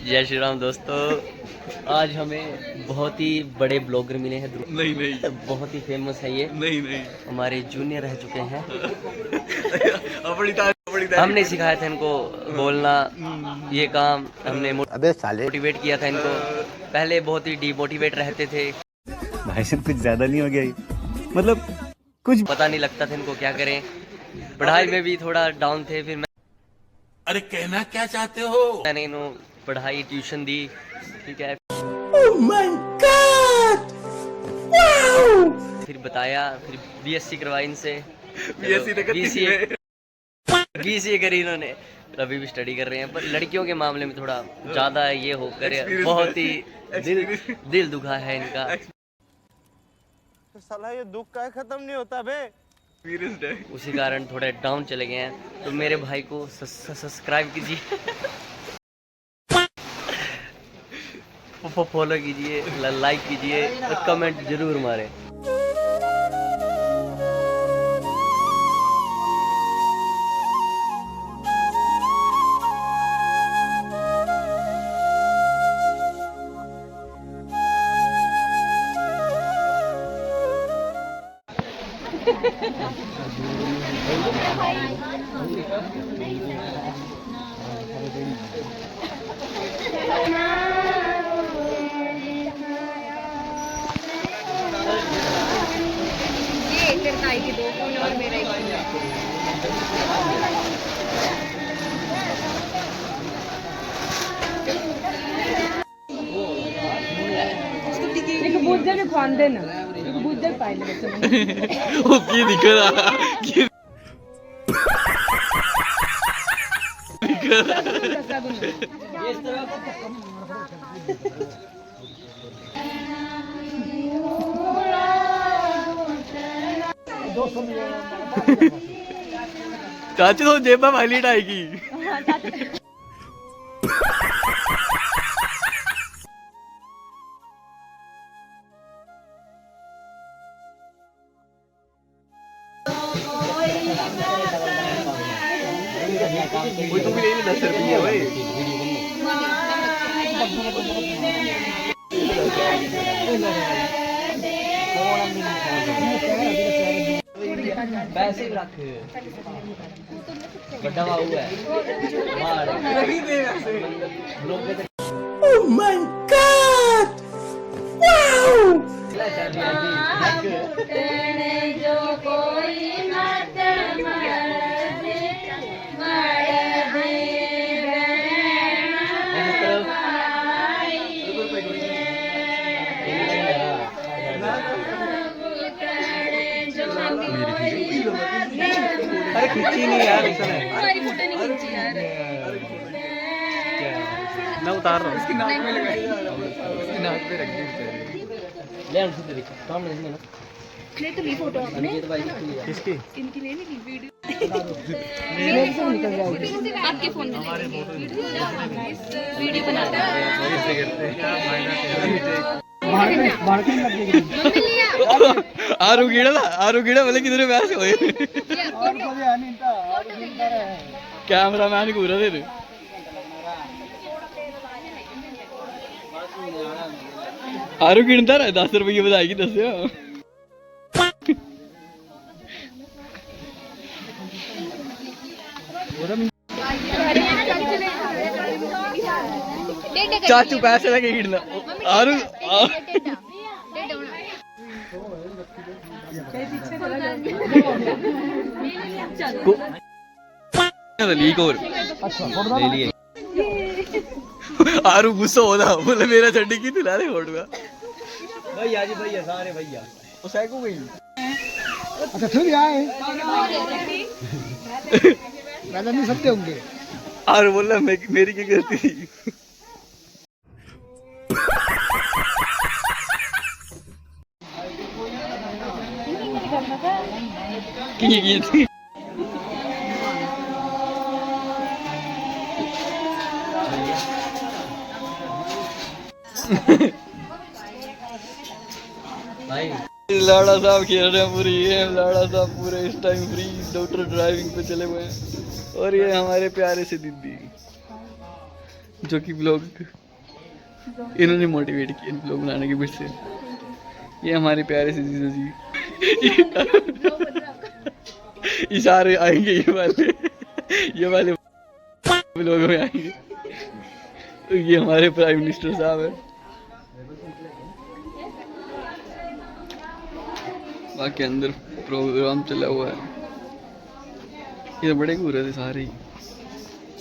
जय श्री राम दोस्तों। आज हमें बहुत ही बड़े ब्लॉगर मिले हैं। नहीं बहुत ही फेमस है ये। नहीं हमारे जूनियर रह चुके हैं। हमने सिखाया था इनको बोलना, ये काम हमने मोटिवेट किया था इनको। पहले बहुत ही डिमोटिवेट रहते थे, भाई साहब कुछ ज्यादा नहीं हो गया? मतलब कुछ पता नहीं लगता था इनको क्या करें। पढ़ाई में भी थोड़ा डाउन थे। फिर अरे कहना क्या चाहते हो? मैंने इन्हों पढ़ाई ट्यूशन दी, ठीक है। Oh my God! Wow! फिर बताया, फिर बीएससी करवाई इनसे। बीसीए करी इन्होंने, अभी भी स्टडी कर रहे हैं। पर लड़कियों के मामले में थोड़ा ज्यादा ये होकर बहुत ही दिल दुखा है इनका। साला ये दुख का खत्म नहीं होता बे। उसी कारण थोड़े डाउन चले गए हैं। तो मेरे भाई को सब्सक्राइब कीजिए, फॉलो कीजिए, लाइक कीजिए और कमेंट जरूर मारें। की 2 फोन और मेरा 1 फोन। बुझ जाए खान देना, बुझ जाए पाइले बच्चे वो की दिख रहा की चाची तो जेबा वाली आएगी। कोई तो भी ले 10 रुपये भाई। पैसे भी रख बड़ा हुआ है। Oh my God! Wow! अरे खींची नहीं यार, हमारी फोटो नहीं खींची यार। मैं उतार रहा हूँ। इसकी नाक में लगाई, इसकी नाक पे रख दी। ले हम सीधे देख सामने इसमें ना ले तो ली फोटो आपने किसकी? इनकी ले ली वीडियो। मेरे से निकल जाएगी आपके फोन में। वीडियो बना रहा है। ऐसे करते हैं क्या फायदा? आरू गिड़ा बोले किधर वैसे होए कैमरा मैन को दे दे। आरू गिनता रहा 10 रुपये बताएगी। दस्यो चाचू पैसे लगे गिनना। आरू लीक और ले लिए। आरू गुस्सा हो रहा बोले मेरा चड्डी की दिला रहे फोटो भैया जी, भैया सारे भैया वो सैको गई। अच्छा फिर आए पैदा नहीं सकते होंगे। आरू बोला मेरी क्या गलती थी। की थी लाड़ा साहब खेल रहे हैं पूरी गेम। लाड़ा साहब पूरे इस टाइम फ्री डॉक्टर ड्राइविंग पे चले हुए हैं। और ये हमारे प्यारे से दीदी जो कि ब्लॉग इन्होंने मोटिवेट किया ब्लॉग बनाने के फिर से। ये हमारे प्यारे से जीजू जी इशारे आएंगे ये वाले ब्लॉग में आएंगे। ये हमारे प्राइम मिनिस्टर साहब है। बाकी अंदर प्रोग्राम चला हुआ है। ये बड़े घूरे थे सारे ही।